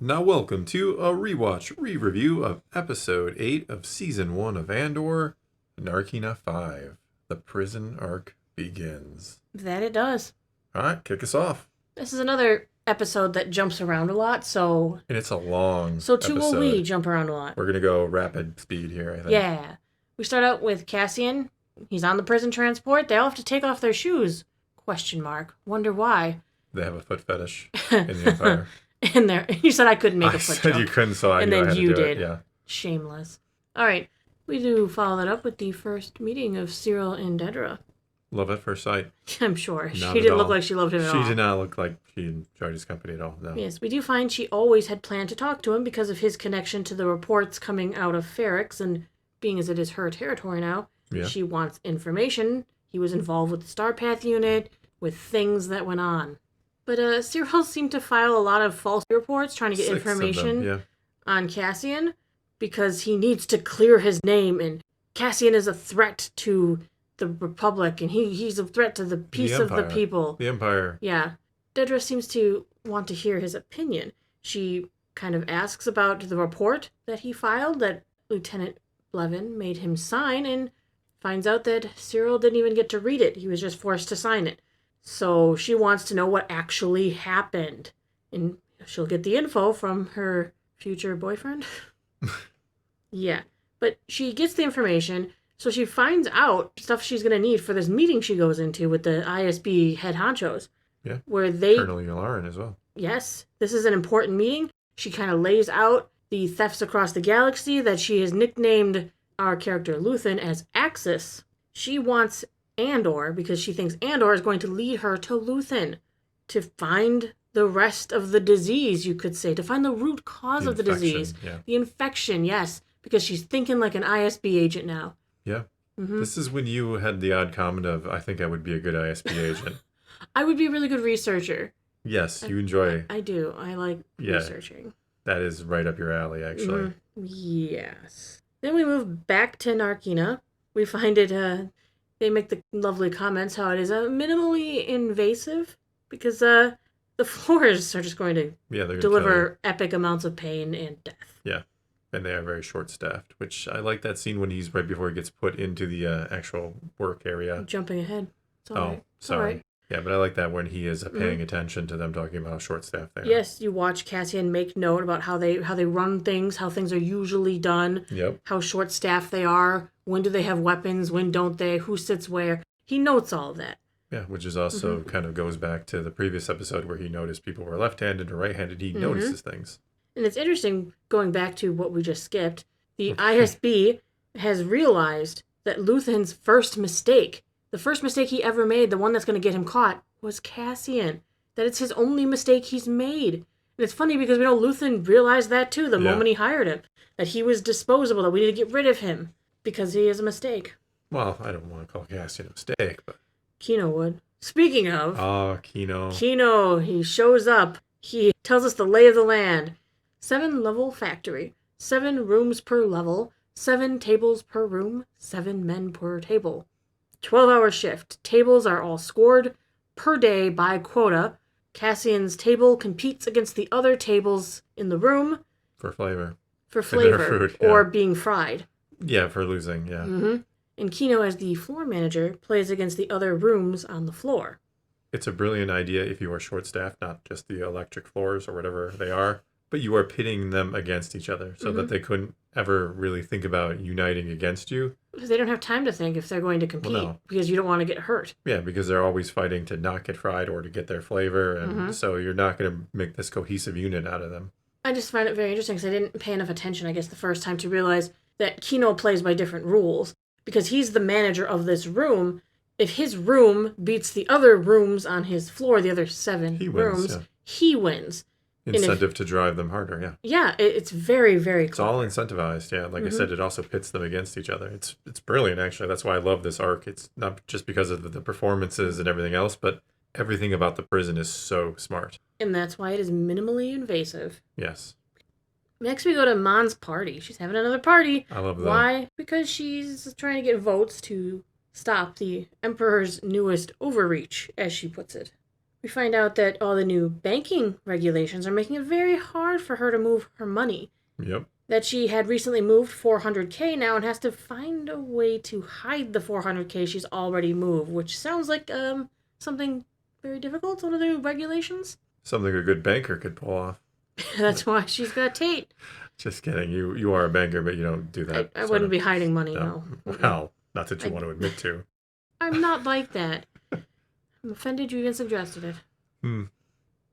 Now welcome to a rewatch re-review of episode 8 of season 1 of Andor, Narkina 5. The prison arc begins. That it does. Alright, kick us off. This is another episode that jumps around a lot, so... And it's a long So too episode. will we jump around a lot. We're going to go rapid speed here, I think. Yeah. We start out with Cassian. He's on the prison transport. They all have to take off their shoes. Question mark. Wonder why. They have a foot fetish in the Empire. In there. You said I couldn't make a foot I said joke. you couldn't, so I and knew then I had you to do did. it. Yeah. Shameless. All right. We do follow that up with the first meeting of Cyril and Dedra. Love at first sight. I'm sure. Not She at didn't look all. like she loved him at all. She did not look like she enjoyed his company at all. No. Yes, we do find she always had planned to talk to him because of his connection to the reports coming out of Ferrix, and being as it is her territory now, Yeah. she wants information. He was involved with the Starpath unit, with things that went on. But Cyril seemed to file a lot of false reports trying to get 6 of them, information yeah. on Cassian because he needs to clear his name, and Cassian is a threat to the Republic, and he's a threat to the peace of the Empire. people. The Empire. Yeah. Dedra seems to want to hear his opinion. She kind of asks about the report that he filed that Lieutenant Blevin made him sign, and finds out that Cyril didn't even get to read it. He was just forced to sign it. So she wants to know what actually happened. And she'll get the info from her future boyfriend. Yeah. But she gets the information, so she finds out stuff she's going to need for this meeting she goes into with the ISB head honchos. Yeah. Where they... Colonel Yularen as well. Yes, this is an important meeting. She kind of lays out the thefts across the galaxy that she has nicknamed our character Luthen as Axis. She wants Andor because she thinks Andor is going to lead her to Luthen to find the rest of the disease, you could say, to find the root cause of the disease. Yeah. The infection, yes, because she's thinking like an ISB agent now. Yeah. Mm-hmm. This is when you had the odd comment of, I think I would be a good ISB agent. I would be a really good researcher. Yes, you enjoy. I do. I like researching. That is right up your alley, actually. Yes. Then we move back to Narkina. We find it, they make the lovely comments how it is minimally invasive because the floors are just going to deliver epic amounts of pain and death. Yeah, and they are very short-staffed, which I like that scene when he's right before he gets put into the actual work area. Jumping ahead. It's all right. Sorry. All right. Yeah, but I like that when he is paying attention to them talking about how short-staffed they are. Yes, you watch Cassian make note about how they run things, how things are usually done, how short-staffed they are, when do they have weapons, when don't they, who sits where. He notes all of that. Yeah, which is also kind of goes back to the previous episode where he noticed people were left-handed or right-handed. He notices things. And it's interesting, going back to what we just skipped, the ISB has realized that Luthen's first mistake, the first mistake he ever made, the one that's going to get him caught, was Cassian. That it's his only mistake he's made. And it's funny because we know Luthen realized that too the moment he hired him. That he was disposable, that we need to get rid of him because he is a mistake. Well, I don't want to call Cassian a mistake, but... Kino would. Speaking of... Oh, Kino. Kino, he shows up. He tells us the lay of the land. 7-level factory. 7 rooms per level. 7 tables per room. 7 men per table. 12-hour shift. Tables are all scored per day by quota. Cassian's table competes against the other tables in the room. For flavor. For flavor. Food, yeah. Or being fried. Yeah, for losing, yeah. Mm-hmm. And Kino, as the floor manager, plays against the other rooms on the floor. It's a brilliant idea if you are short-staffed, not just the electric floors or whatever they are, but you are pitting them against each other so that they couldn't ever really think about uniting against you. Because they don't have time to think if they're going to compete, because you don't want to get hurt. Yeah, because they're always fighting to not get fried or to get their flavor, and so you're not going to make this cohesive unit out of them. I just find it very interesting because I didn't pay enough attention, I guess, the first time to realize that Kino plays by different rules. Because he's the manager of this room. If his room beats the other rooms on his floor, the other 7 rooms, he wins. Incentive to drive them harder, yeah. Yeah, it's very, very cool. It's all incentivized, yeah. Like I said, it also pits them against each other. It's brilliant, actually. That's why I love this arc. It's not just because of the performances and everything else, but everything about the prison is so smart. And that's why it is minimally invasive. Yes. Next, we go to Mon's party. She's having another party. I love that. Why? Because she's trying to get votes to stop the Emperor's newest overreach, as she puts it. We find out that all the new banking regulations are making it very hard for her to move her money. Yep. That she had recently moved 400K now and has to find a way to hide the 400K she's already moved, which sounds like something very difficult under the new regulations. Something a good banker could pull off. That's why she's got Tate. Just kidding. You are a banker, but you don't do that. I wouldn't be hiding money, no. Well, not that you want to admit to. I'm not like that. I'm offended you even suggested it.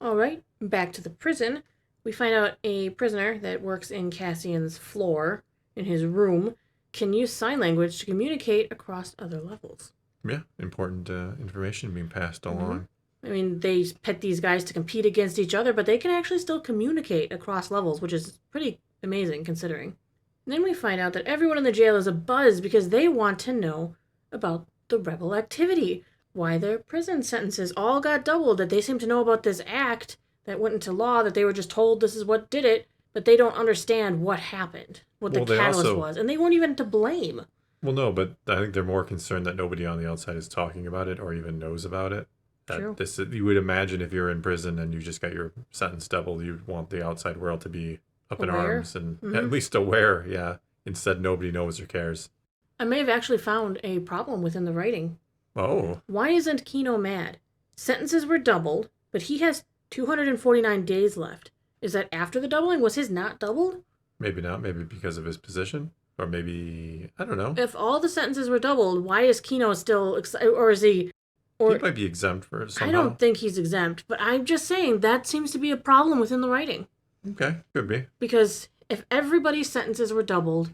All right, back to the prison. We find out a prisoner that works in Cassian's floor, in his room, can use sign language to communicate across other levels. Yeah, important information being passed along. I mean, they pit these guys to compete against each other, but they can actually still communicate across levels, which is pretty amazing considering. And then we find out that everyone in the jail is abuzz because they want to know about the rebel activity. Why their prison sentences all got doubled, that they seem to know about this act that went into law, that they were just told this is what did it, but they don't understand what happened, what the catalyst was, and they weren't even to blame. Well, no, but I think they're more concerned that nobody on the outside is talking about it or even knows about it. True. You would imagine if you're in prison and you just got your sentence doubled, you'd want the outside world to be up in arms and at least aware, yeah. Instead, nobody knows or cares. I may have actually found a problem within the writing. Oh. Why isn't Kino mad? Sentences were doubled, but he has 249 days left. Is that after the doubling? Was his not doubled? Maybe not. Maybe because of his position. Or maybe, I don't know. If all the sentences were doubled, why is Kino still excited? Or is he... Or, he might be exempt for somehow. I don't think he's exempt, but I'm just saying that seems to be a problem within the writing. Okay, could be. Because if everybody's sentences were doubled,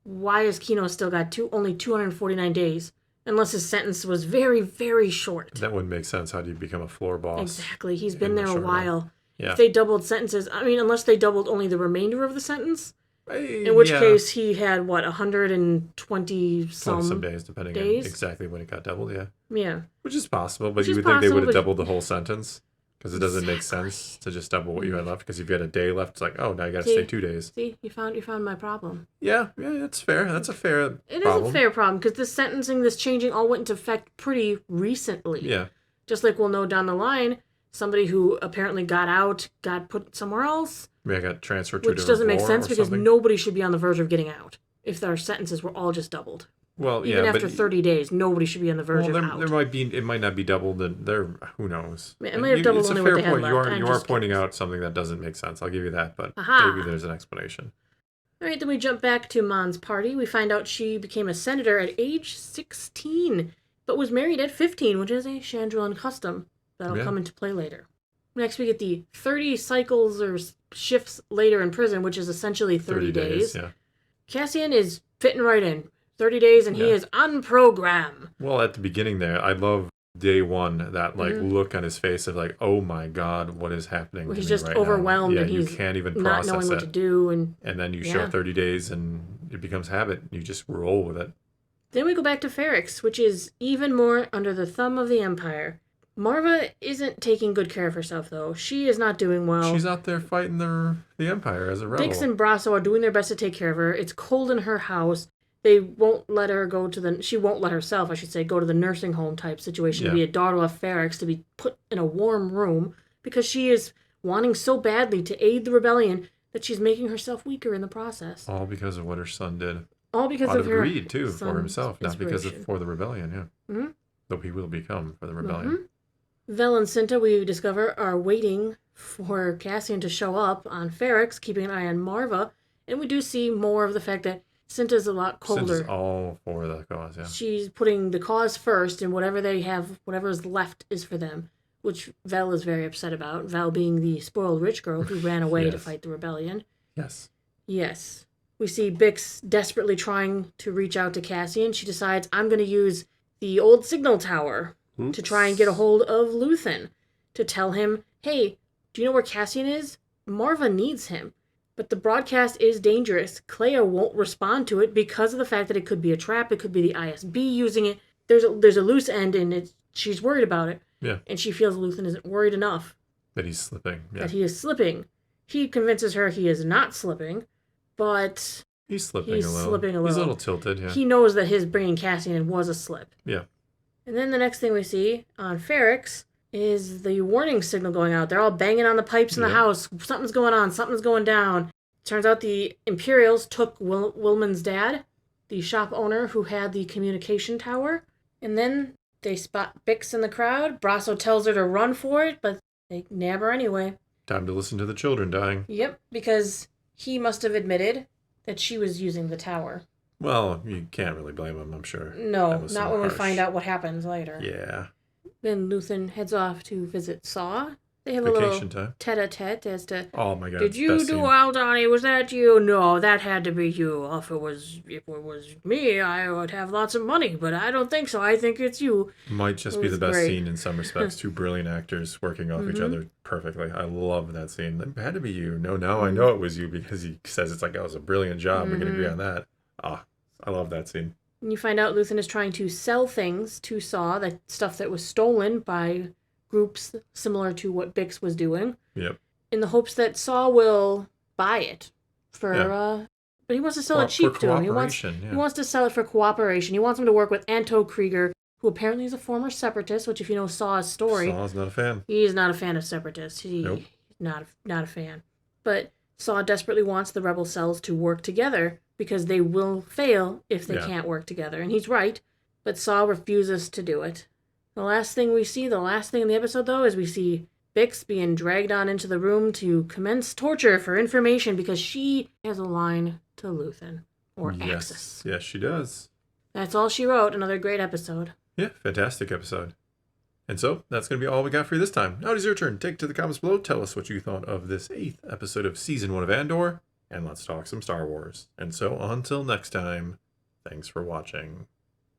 why has Kino still got only 249 days? Unless his sentence was very, very short. That wouldn't make sense. How do you become a floor boss? Exactly. He's been there a while. Yeah. If they doubled sentences, I mean, unless they doubled only the remainder of the sentence, in which case he had, 120 some days, depending on exactly when it got doubled, yeah. Yeah. Which is possible, but you would think they would have doubled the whole sentence. Because it doesn't make sense to just double what you had left. Because if you had a day left, it's like, oh, now you got to stay 2 days. See, you found my problem. Yeah, that's fair. That's a fair problem. It is a fair problem, because this sentencing, this changing all went into effect pretty recently. Yeah. Just like we'll know down the line, somebody who apparently got out, got put somewhere else. Yeah, got transferred to a different Which doesn't make sense, because something. nobody should be on the verge of getting out if their sentences were all just doubled. Well, even after 30 days, nobody should be on the verge of out. It might not be doubled. Who knows? It might have doubled only what they had left. You are pointing out something that doesn't make sense. I'll give you that, but maybe there's an explanation. All right, then we jump back to Mon's party. We find out she became a senator at age 16, but was married at 15, which is a Chandrilan custom that'll come into play later. Next, we get the 30 cycles or shifts later in prison, which is essentially 30 days. Yeah. Cassian is fitting right in. 30 days and he is on program. Well, at the beginning there, I love day one, that look on his face of like, oh my God, what is happening? He's just overwhelmed now? and he's you can't even not process knowing what to do. And then you show 30 days and it becomes habit. You just roll with it. Then we go back to Ferrix, which is even more under the thumb of the Empire. Marva isn't taking good care of herself, though. She is not doing well. She's out there fighting the Empire as a rebel. Dix and Brasso are doing their best to take care of her. It's cold in her house. They won't let her she won't let herself, I should say, go to the nursing home type situation to be a daughter of Ferrix, to be put in a warm room, because she is wanting so badly to aid the rebellion that she's making herself weaker in the process. All because of what her son did. All because of her greed, too, for himself, not because for the rebellion, yeah. Mm-hmm. Though he will become for the rebellion. Mm-hmm. Vel and Cinta, we discover, are waiting for Cassian to show up on Ferrix, keeping an eye on Marva, and we do see more of the fact that Cinta's a lot colder. Cinta's all for the cause, yeah. She's putting the cause first, and whatever they have, whatever is left is for them, which Vel is very upset about. Vel being the spoiled rich girl who ran away to fight the rebellion. Yes. Yes. We see Bix desperately trying to reach out to Cassian. She decides, I'm going to use the old signal tower to try and get a hold of Luthen, to tell him, hey, do you know where Cassian is? Marva needs him. But the broadcast is dangerous. Clea won't respond to it because of the fact that it could be a trap. It could be the ISB using it. There's a loose end, and she's worried about it. Yeah. And she feels Luthen isn't worried enough. That he's slipping. Yeah. That he is slipping. He convinces her he is not slipping, but he's slipping a little. He's a little tilted, yeah. He knows that his bringing Cassian in was a slip. Yeah. And then the next thing we see on Ferrix, is the warning signal going out. They're all banging on the pipes in the house. Something's going on. Something's going down. Turns out the Imperials took Wilman's dad, the shop owner who had the communication tower. And then they spot Bix in the crowd. Brasso tells her to run for it, but they nab her anyway. Time to listen to the children dying. Yep, because he must have admitted that she was using the tower. Well, you can't really blame him, I'm sure. No, not when we find out what happens later. Yeah. Then Luthen heads off to visit Saw. They have Vacation a little time. tete-a-tete as to, oh my God, did you do Aldani? Was that you? No, that had to be you. If it was me, I would have lots of money, but I don't think so. I think it's you. Might just be the best scene in some respects. Two brilliant actors working off each other perfectly. I love that scene. It had to be you. No, now I know it was you because he says it's like, oh, it was a brilliant job. We can agree on that. Ah, I love that scene. And you find out Luthen is trying to sell things to Saw, that stuff that was stolen by groups similar to what Bix was doing. Yep. In the hopes that Saw will buy it for, but he wants to sell it cheap to him. He wants to sell it for cooperation. He wants him to work with Anto Krieger, who apparently is a former separatist, which if you know Saw's story... Saw's not a fan. He's not a fan of separatists. He's not a fan. But Saw desperately wants the rebel cells to work together because they will fail if they can't work together. And he's right, but Saw refuses to do it. The last thing in the episode, though, is we see Bix being dragged on into the room to commence torture for information because she has a line to Luthen, or Axis. Yes, she does. That's all she wrote. Another great episode. Yeah, fantastic episode. And so, that's going to be all we got for you this time. Now it is your turn. Take to the comments below. Tell us what you thought of this 8th episode of Season 1 of Andor. And let's talk some Star Wars. And so, until next time, thanks for watching.